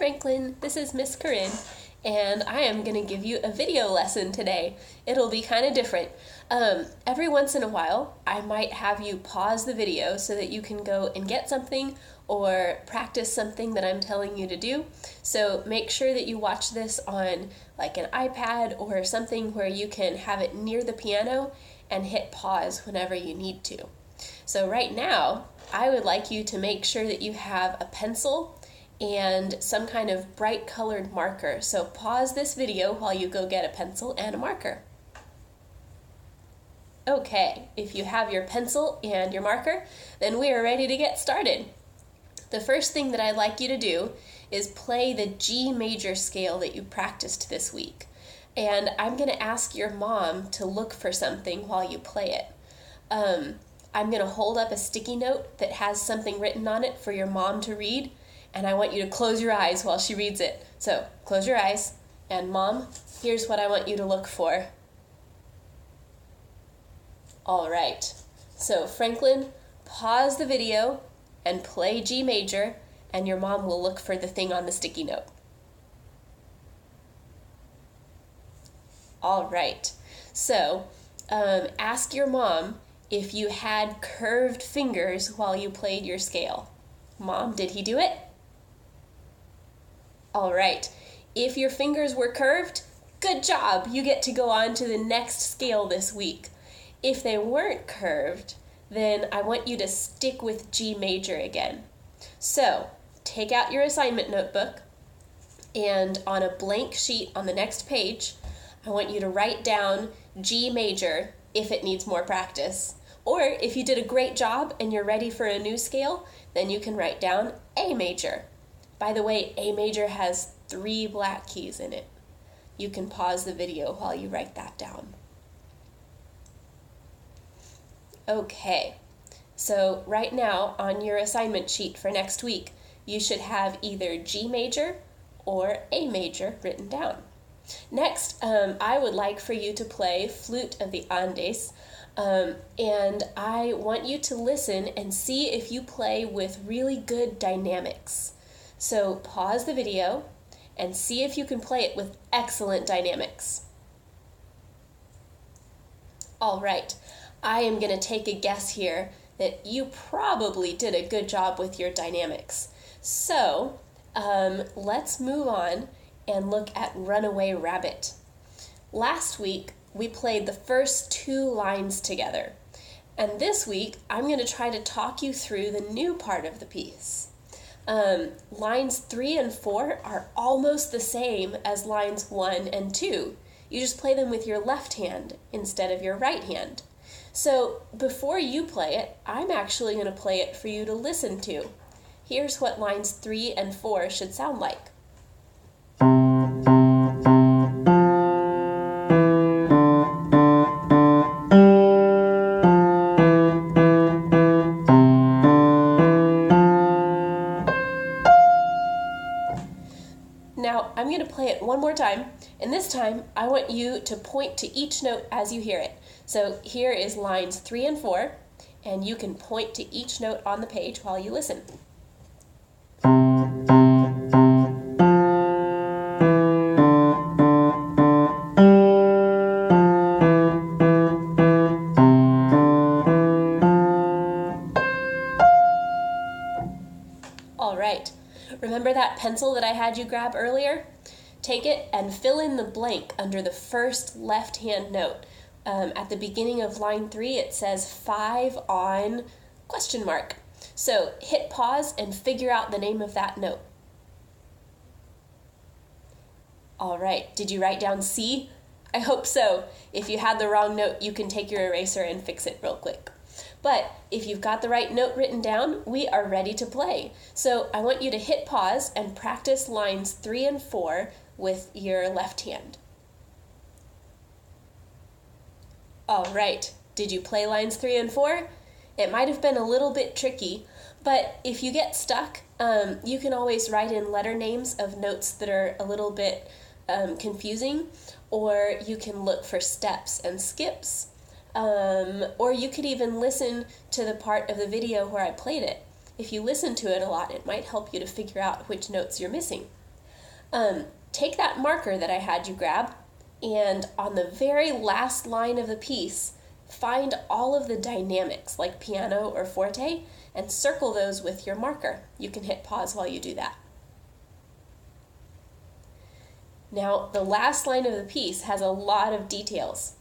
Franklin, this is Miss Corinne, and I am going to give you a video lesson today. It'll be kind of different. Every once in a while, I might have you pause the video so that you can go and get something or practice something that I'm telling you to do. So make sure that you watch this on like an iPad or something where you can have it near the piano and hit pause whenever you need to. So right now, I would like you to make sure that you have a pencil and some kind of bright colored marker. So pause this video while you go get a pencil and a marker. Okay, if you have your pencil and your marker, then we are ready to get started. The first thing that I'd like you to do is play the G major scale that you practiced this week. And I'm going to ask your mom to look for something while you play it. I'm going to hold up a sticky note that has something written on it for your mom to read, and I want you to close your eyes while she reads it. So close your eyes, and Mom, here's what I want you to look for. All right, so Franklin, pause the video and play G major, and your mom will look for the thing on the sticky note. All right, so ask your mom if you had curved fingers while you played your scale. Mom, did he do it? All right, if your fingers were curved, good job. You get to go on to the next scale this week. If they weren't curved, then I want you to stick with G major again. So take out your assignment notebook, and on a blank sheet on the next page, I want you to write down G major if it needs more practice. Or if you did a great job and you're ready for a new scale, then you can write down A major. By the way, A major has 3 black keys in it. You can pause the video while you write that down. Okay, so right now on your assignment sheet for next week, you should have either G major or A major written down. Next, I would like for you to play Flute of the Andes, and I want you to listen and see if you play with really good dynamics. So pause the video and see if you can play it with excellent dynamics. All right, I am going to take a guess here that you probably did a good job with your dynamics. So let's move on and look at Runaway Rabbit. Last week, we played the first 2 lines together. And this week, I'm going to try to talk you through the new part of the piece. Lines 3 and 4 are almost the same as lines 1 and 2. You just play them with your left hand instead of your right hand. So before you play it, I'm actually going to play it for you to listen to. Here's what lines 3 and 4 should sound like. Now, I'm going to play it one more time, and this time I want you to point to each note as you hear it. So here is lines 3 and 4, and you can point to each note on the page while you listen. All right, remember that pencil that I had you grab earlier? Take it and fill in the blank under the first left-hand note. At the beginning of line 3, it says 5 on ? So hit pause and figure out the name of that note. All right, did you write down C? I hope so. If you had the wrong note, you can take your eraser and fix it real quick. But if you've got the right note written down, we are ready to play. So I want you to hit pause and practice lines 3 and 4 with your left hand. All right, did you play lines 3 and 4? It might have been a little bit tricky, but if you get stuck, you can always write in letter names of notes that are a little bit confusing, or you can look for steps and skips, or you could even listen to the part of the video where I played it. If you listen to it a lot, it might help you to figure out which notes you're missing. Take that marker that I had you grab, and on the very last line of the piece, find all of the dynamics like piano or forte and circle those with your marker. You can hit pause while you do that. Now, the last line of the piece has a lot of details.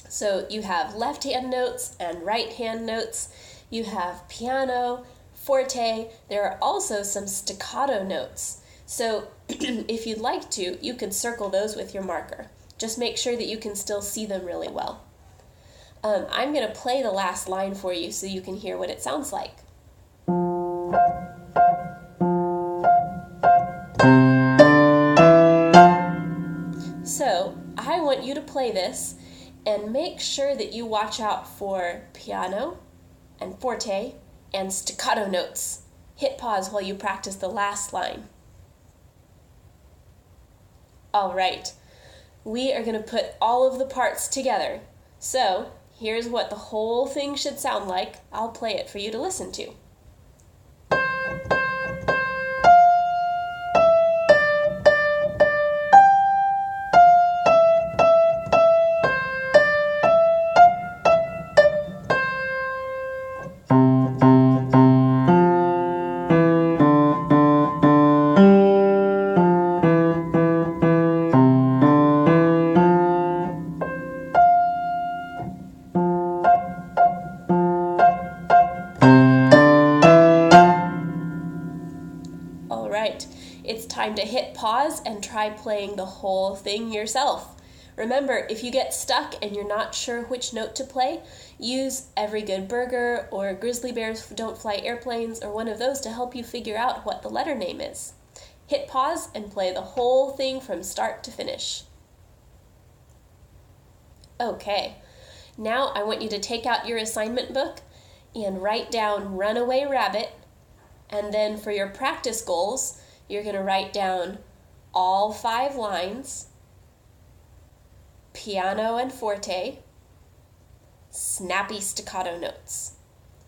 So you have left-hand notes and right-hand notes. You have piano, forte. There are also some staccato notes. So if you'd like to, you can circle those with your marker. Just make sure that you can still see them really well. I'm going to play the last line for you so you can hear what it sounds like. So I want you to play this and make sure that you watch out for piano and forte and staccato notes. Hit pause while you practice the last line. All right, we are going to put all of the parts together. So here's what the whole thing should sound like. I'll play it for you to listen to. It's time to hit pause and try playing the whole thing yourself. Remember, if you get stuck and you're not sure which note to play, use Every Good Burger or Grizzly Bears Don't Fly Airplanes or one of those to help you figure out what the letter name is. Hit pause and play the whole thing from start to finish. Okay, now I want you to take out your assignment book and write down Runaway Rabbit, and then for your practice goals, you're going to write down all 5 lines, piano and forte, snappy staccato notes.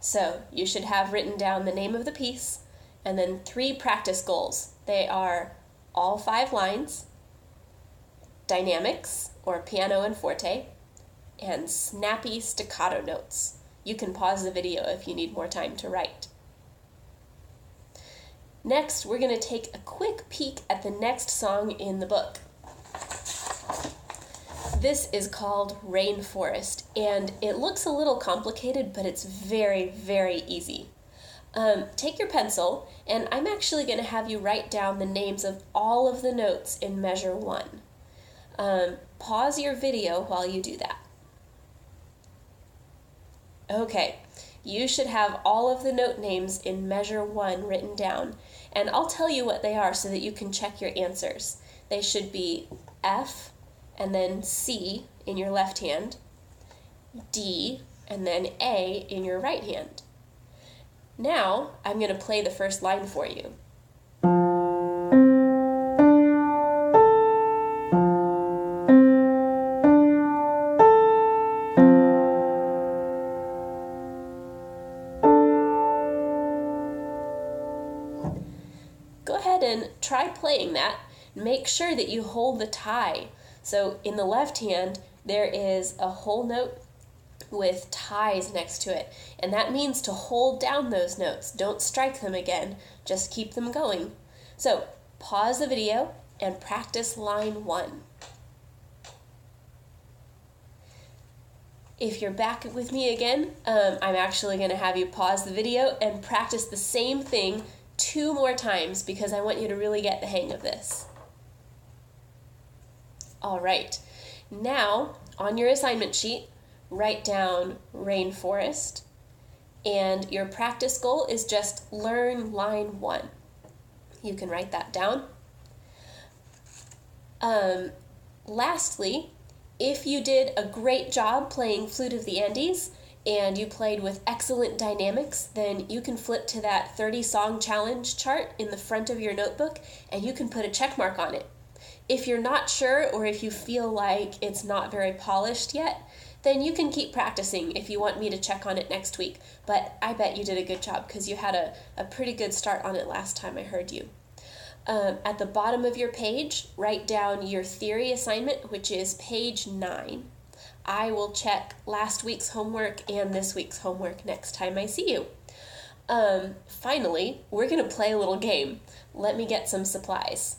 So you should have written down the name of the piece and then 3 practice goals. They are all 5 lines, dynamics or piano and forte, and snappy staccato notes. You can pause the video if you need more time to write. Next, we're going to take a quick peek at the next song in the book. This is called Rainforest, and it looks a little complicated, but it's very, very easy. Take your pencil, and I'm actually going to have you write down the names of all of the notes in measure 1. Pause your video while you do that. Okay, you should have all of the note names in measure 1 written down, and I'll tell you what they are so that you can check your answers. They should be F and then C in your left hand, D and then A in your right hand. Now I'm going to play the first line for you. Go ahead and try playing that. Make sure that you hold the tie. So in the left hand, there is a whole note with ties next to it. And that means to hold down those notes. Don't strike them again. Just keep them going. So pause the video and practice line 1. If you're back with me again, I'm actually going to have you pause the video and practice the same thing 2 more times because I want you to really get the hang of this. All right, now on your assignment sheet, write down Rainforest, and your practice goal is just learn line 1. You can write that down. Lastly, if you did a great job playing Flute of the Andes and you played with excellent dynamics, then you can flip to that 30-song challenge chart in the front of your notebook and you can put a check mark on it. If you're not sure or if you feel like it's not very polished yet, then you can keep practicing if you want me to check on it next week. But I bet you did a good job because you had a pretty good start on it last time I heard you. At the bottom of your page, write down your theory assignment, which is page 9. I will check last week's homework and this week's homework next time I see you. Finally, we're going to play a little game. Let me get some supplies.